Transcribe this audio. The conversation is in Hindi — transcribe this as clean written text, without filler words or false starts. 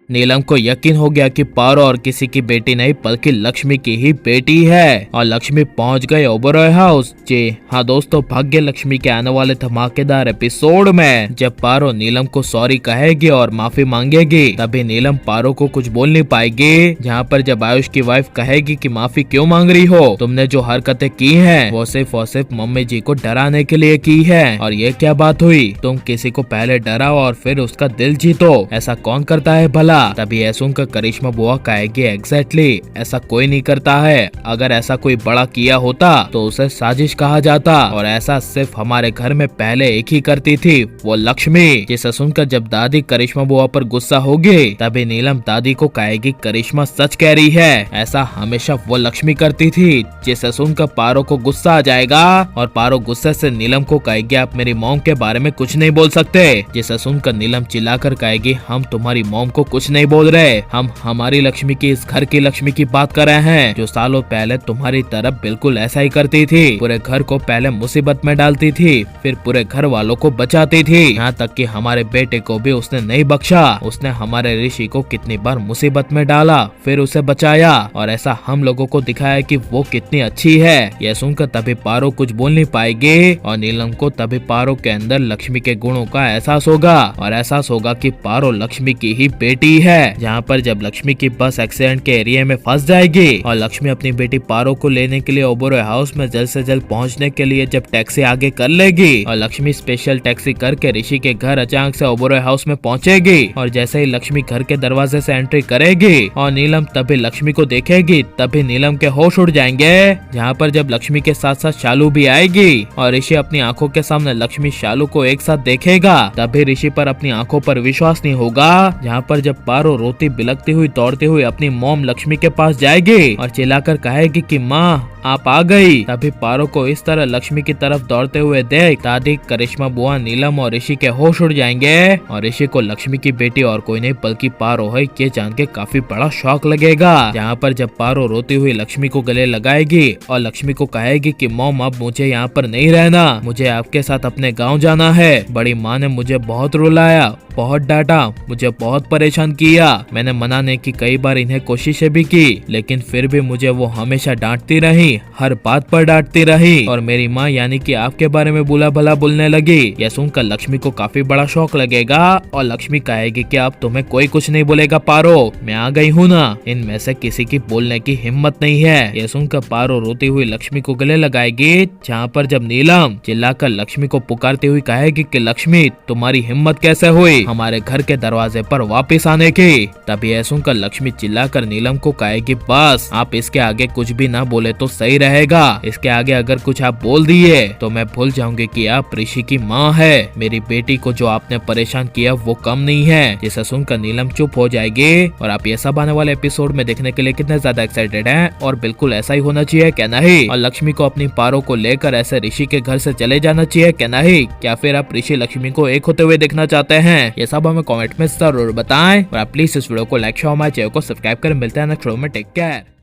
नीलम को यकीन हो गया कि पारो और किसी की बेटी नहीं बल्कि लक्ष्मी की ही बेटी है। और लक्ष्मी पहुंच गए ओबरॉय हाउस। जी हाँ दोस्तों, भाग्य लक्ष्मी के आने वाले धमाकेदार एपिसोड में जब पारो नीलम को सॉरी कहेगी और माफी मांगेगी, तभी नीलम पारो को कुछ बोल नहीं पाएगी। जहाँ पर जब आयुष की वाइफ कहेगी कि माफी क्यों मांग रही हो, तुमने जो हरकतें की हैं वो सिर्फ और सिर्फ मम्मी जी को डराने के लिए की है। और ये क्या बात हुई, तुम किसी को पहले डराओ और फिर उसका दिल जीतो, ऐसा कौन करता है भला। तभी ऐसा सुनकर करिश्मा बुआ कहेगी एग्जैक्टली ऐसा कोई नहीं करता है। अगर ऐसा कोई बड़ा किया होता तो उसे साजिश कहा जाता, और ऐसा सिर्फ हमारे घर में पहले एक ही करती थी, वो लक्ष्मी। जिसे सुनकर जब दादी करिश्मा बुआ पर गुस्सा होगी, तभी नीलम दादी को कहेगी करिश्मा सच कह रही है, ऐसा हमेशा वो लक्ष्मी करती थी। जिसे सुनकर पारो को गुस्सा आ जाएगा और पारो गुस्से से नीलम को कहेगी आप मेरी मॉम के बारे में कुछ नहीं बोल सकते। जिसे सुनकर नीलम चिल्लाकर कहेगी हम तुम्हारी मॉम को कुछ नहीं बोल रहे, हम हमारी लक्ष्मी की, इस घर की लक्ष्मी की बात कर रहे हैं, जो सालों पहले तुम्हारी तरफ बिल्कुल ऐसा ही करती थी। पूरे घर को पहले मुसीबत में डालती थी, फिर पूरे घर वालों को बचाती थी, यहाँ तक कि हमारे बेटे को भी उसने नहीं बख्शा। उसने हमारे ऋषि को कितनी बार मुसीबत में डाला, फिर उसे बचाया, और ऐसा हम लोगों को दिखाया कि वो कितनी अच्छी है। यह सुनकर तभी पारो कुछ बोल नहीं पाएगी, और नीलम को तभी पारो के अंदर लक्ष्मी के गुणों का एहसास होगा, और एहसास होगा कि पारो लक्ष्मी की ही बेटी है। जहाँ पर जब लक्ष्मी की बस एक्सीडेंट के एरिया में फंस जाएगी और लक्ष्मी अपनी बेटी पारो को लेने के लिए ओबरॉय हाउस में जल्द से जल्द पहुंचने के लिए जब टैक्सी आगे कर लेगी, और लक्ष्मी स्पेशल टैक्सी करके ऋषि के घर अचानक से ओबरॉय हाउस में पहुंचेगी, और जैसे ही लक्ष्मी घर के दरवाजे से एंट्री करेगी और नीलम तभी लक्ष्मी को देखेगी, तभी नीलम के होश उड़ जाएंगे। जहाँ पर जब लक्ष्मी के साथ साथ शालू भी आएगी और ऋषि अपनी आंखों के सामने लक्ष्मी शालू को एक साथ देखेगा, तभी ऋषि पर अपनी आंखों पर विश्वास नहीं होगा। जहाँ पर जब पारो रोती बिलखती हुई दौड़ती हुई अपनी मॉम लक्ष्मी के पास जाएगी और चिल्लाकर कहेगी कि माँ आप आ गई, तभी पारो को इस तरह लक्ष्मी की तरफ दौड़ते हुए देख दादी करिश्मा बुआ नीलम और ऋषि के होश उड़ जाएंगे, और ऋषि को लक्ष्मी की बेटी और कोई नहीं बल्कि पारो है ये जान के काफी बड़ा शौक लगेगा। जहाँ पर जब पारो रोती हुई लक्ष्मी को गले लगाएगी और लक्ष्मी को कहेगी कि मॉम अब मुझे यहाँ पर नहीं रहना, मुझे आपके साथ अपने गाँव जाना है। बड़ी माँ ने मुझे बहुत रुलाया, बहुत डांटा, मुझे बहुत परेशान किया, मैंने मनाने की कई बार इन्हें कोशिशें भी की, लेकिन फिर भी मुझे वो हमेशा डांटती रही, हर बात पर डांटती रही, और मेरी माँ यानी कि आपके बारे में बुला भला बोलने लगी। यह सुनकर लक्ष्मी को काफी बड़ा शौक लगेगा और लक्ष्मी कहेगी कि अब तुम्हें कोई कुछ नहीं बोलेगा पारो, मैं आ गई हूँ ना, इनमें से किसी की बोलने की हिम्मत नहीं है। यह सुनकर पारो रोती हुई लक्ष्मी को गले लगाएगी, जहाँ पर जब नीलम चिल्लाकर लक्ष्मी को पुकारती हुई कहेगी कि लक्ष्मी तुम्हारी हिम्मत कैसे हुई हमारे घर के दरवाजे पर वापस आने की। तभी यह सुनकर लक्ष्मी चिल्लाकर नीलम को कहेगी बस आप इसके आगे कुछ भी ना बोले तो सही रहेगा, इसके आगे अगर कुछ आप बोल दिए तो मैं भूल जाऊंगी कि आप ऋषि की माँ है। मेरी बेटी को जो आपने परेशान किया वो कम नहीं है। जिसे सुनकर नीलम चुप हो जाएगी। और आप ये सब आने वाले एपिसोड में देखने के लिए कितने ज्यादा एक्साइटेड हैं, और बिल्कुल ऐसा ही होना चाहिए क्या नहीं, और लक्ष्मी को अपनी पारो को लेकर ऐसे ऋषि के घर से चले जाना चाहिए क्या नहीं, क्या फिर आप ऋषि लक्ष्मी को एक होते हुए देखना चाहते हैं, ये सब हमें कमेंट में जरूर बताएं। और आप प्लीज इस वीडियो को लाइक शेयर हमारे चैनल को सब्सक्राइब कर मिलते हैं नेक्स्ट वीडियो में। Take care.